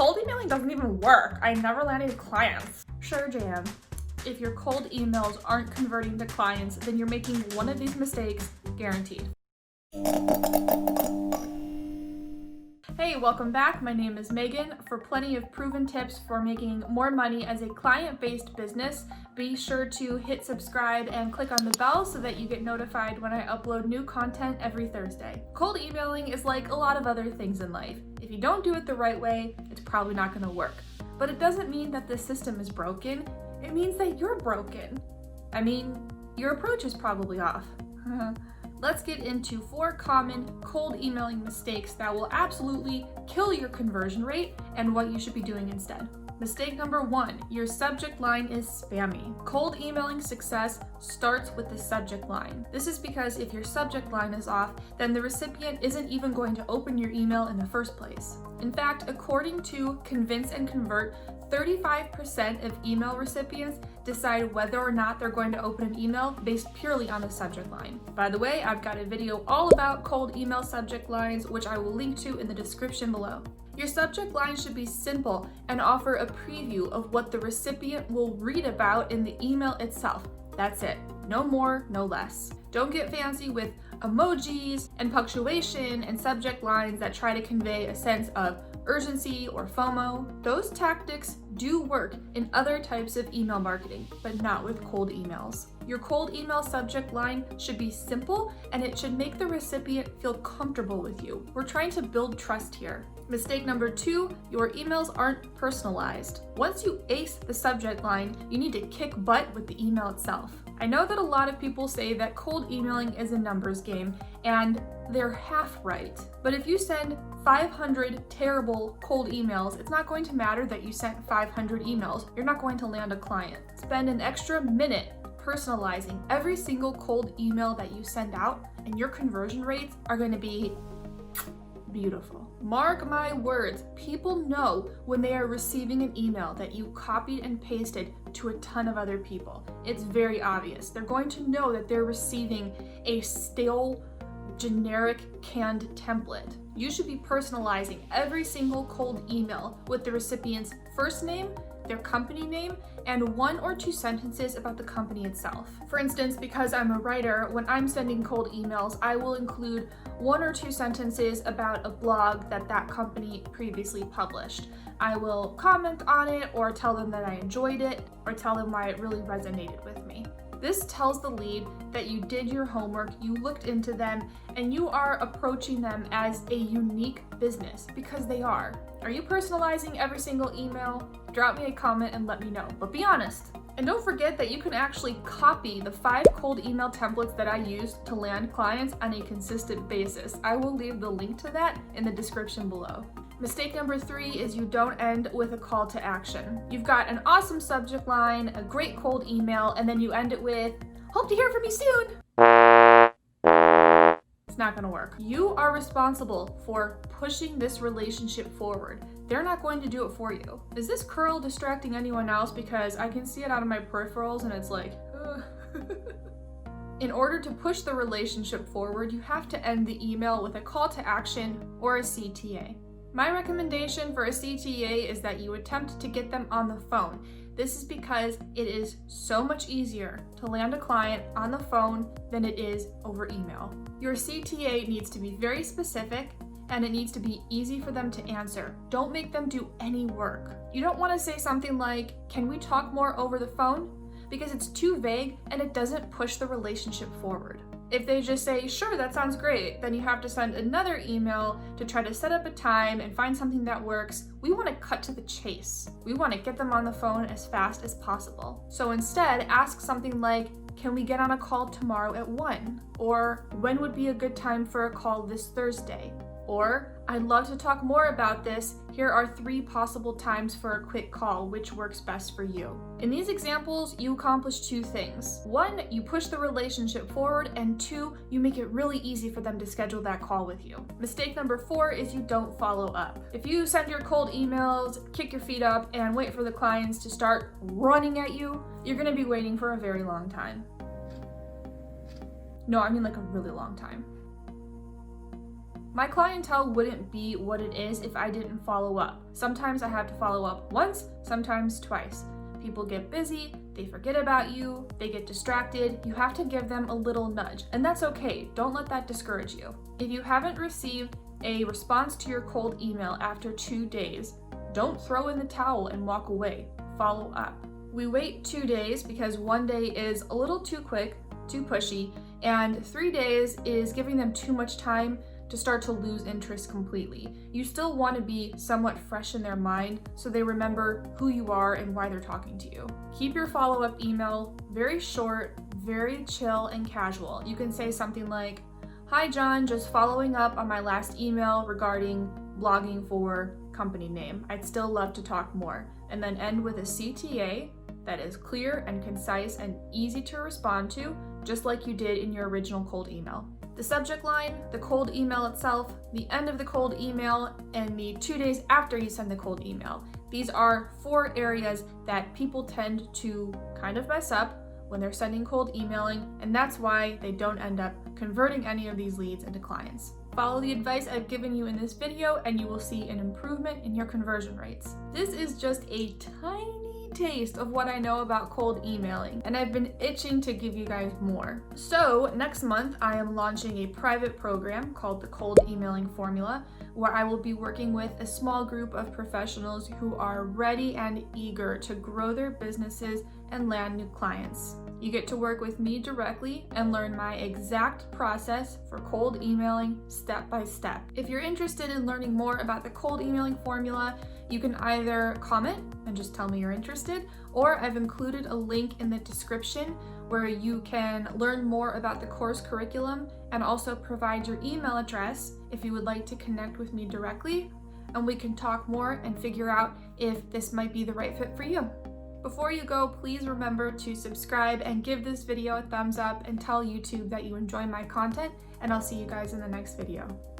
Cold emailing doesn't even work. I never landed clients. Sure, Jan. If your cold emails aren't converting to clients, then you're making one of these mistakes, guaranteed. Hey, welcome back. My name is Megan. For plenty of proven tips for making more money as a client-based business, be sure to hit subscribe and click on the bell so that you get notified when I upload new content every Thursday. Cold emailing is like a lot of other things in life. If you don't do it the right way, it's probably not going to work. But it doesn't mean that the system is broken. It means that you're broken. I mean, your approach is probably off. Let's get into 4 common cold emailing mistakes that will absolutely kill your conversion rate and what you should be doing instead. Mistake number 1, your subject line is spammy. Cold emailing success starts with the subject line. This is because if your subject line is off, then the recipient isn't even going to open your email in the first place. In fact, according to Convince and Convert, 35% of email recipients decide whether or not they're going to open an email based purely on the subject line. By the way, I've got a video all about cold email subject lines, which I will link to in the description below. Your subject line should be simple and offer a preview of what the recipient will read about in the email itself. That's it. No more, no less. Don't get fancy with emojis and punctuation and subject lines that try to convey a sense of urgency or FOMO. Those tactics do work in other types of email marketing, but not with cold emails. Your cold email subject line should be simple and it should make the recipient feel comfortable with you. We're trying to build trust here. Mistake number 2, your emails aren't personalized. Once you ace the subject line, you need to kick butt with the email itself. I know that a lot of people say that cold emailing is a numbers game, and they're half right. But if you send 500 terrible cold emails, it's not going to matter that you sent 500 emails. You're not going to land a client. Spend an extra minute personalizing every single cold email that you send out, and your conversion rates are going to be beautiful. Mark my words, people know when they are receiving an email that you copied and pasted to a ton of other people. It's very obvious. They're going to know that they're receiving a stale, generic, canned template. You should be personalizing every single cold email with the recipient's first name, their company name, and 1 or 2 sentences about the company itself. For instance, because I'm a writer, when I'm sending cold emails, I will include 1 or 2 sentences about a blog that company previously published. I will comment on it or tell them that I enjoyed it or tell them why it really resonated with me. This tells the lead that you did your homework, you looked into them, and you are approaching them as a unique business, because they are. Are you personalizing every single email? Drop me a comment and let me know, but be honest. And don't forget that you can actually copy the 5 cold email templates that I use to land clients on a consistent basis. I will leave the link to that in the description below. Mistake number 3 is you don't end with a call to action. You've got an awesome subject line, a great cold email, and then you end it with, "Hope to hear from you soon." It's not gonna work. You are responsible for pushing this relationship forward. They're not going to do it for you. Is this curl distracting anyone else? Because I can see it out of my peripherals and it's like, ugh. In order to push the relationship forward, you have to end the email with a call to action or a CTA. My recommendation for a CTA is that you attempt to get them on the phone. This is because it is so much easier to land a client on the phone than it is over email. Your CTA needs to be very specific and it needs to be easy for them to answer. Don't make them do any work. You don't want to say something like, "Can we talk more over the phone?" because it's too vague and it doesn't push the relationship forward. If they just say, "Sure, that sounds great," then you have to send another email to try to set up a time and find something that works. We want to cut to the chase. We want to get them on the phone as fast as possible. So instead, ask something like, "Can we get on a call tomorrow at 1?" Or, "When would be a good time for a call this Thursday?" Or, "I'd love to talk more about this. Here are 3 possible times for a quick call. Which works best for you?" In these examples, you accomplish 2 things. 1, you push the relationship forward, and 2, you make it really easy for them to schedule that call with you. Mistake number 4 is you don't follow up. If you send your cold emails, kick your feet up, and wait for the clients to start running at you, you're gonna be waiting for a very long time. No, I mean like a really long time. My clientele wouldn't be what it is if I didn't follow up. Sometimes I have to follow up once, sometimes twice. People get busy, they forget about you, they get distracted. You have to give them a little nudge, and that's okay. Don't let that discourage you. If you haven't received a response to your cold email after 2 days, don't throw in the towel and walk away. Follow up. We wait 2 days because 1 day is a little too quick, too pushy, and 3 days is giving them too much time to start to lose interest completely. You still want to be somewhat fresh in their mind so they remember who you are and why they're talking to you. Keep your follow-up email very short, very chill and casual. You can say something like, "Hi John, just following up on my last email regarding blogging for company name. I'd still love to talk more." And then end with a CTA that is clear and concise and easy to respond to, just like you did in your original cold email. The subject line, the cold email itself, the end of the cold email, and the 2 days after you send the cold email. These are 4 areas that people tend to kind of mess up when they're sending cold emailing, and that's why they don't end up converting any of these leads into clients. Follow the advice I've given you in this video and you will see an improvement in your conversion rates. This is just a tiny taste of what I know about cold emailing, and I've been itching to give you guys more. So next month I am launching a private program called the Cold Emailing Formula, where I will be working with a small group of professionals who are ready and eager to grow their businesses and land new clients. You get to work with me directly and learn my exact process for cold emailing step by step. If you're interested in learning more about the cold emailing formula, you can either comment and just tell me you're interested, or I've included a link in the description where you can learn more about the course curriculum and also provide your email address if you would like to connect with me directly, and we can talk more and figure out if this might be the right fit for you. Before you go, please remember to subscribe and give this video a thumbs up and tell YouTube that you enjoy my content, and I'll see you guys in the next video.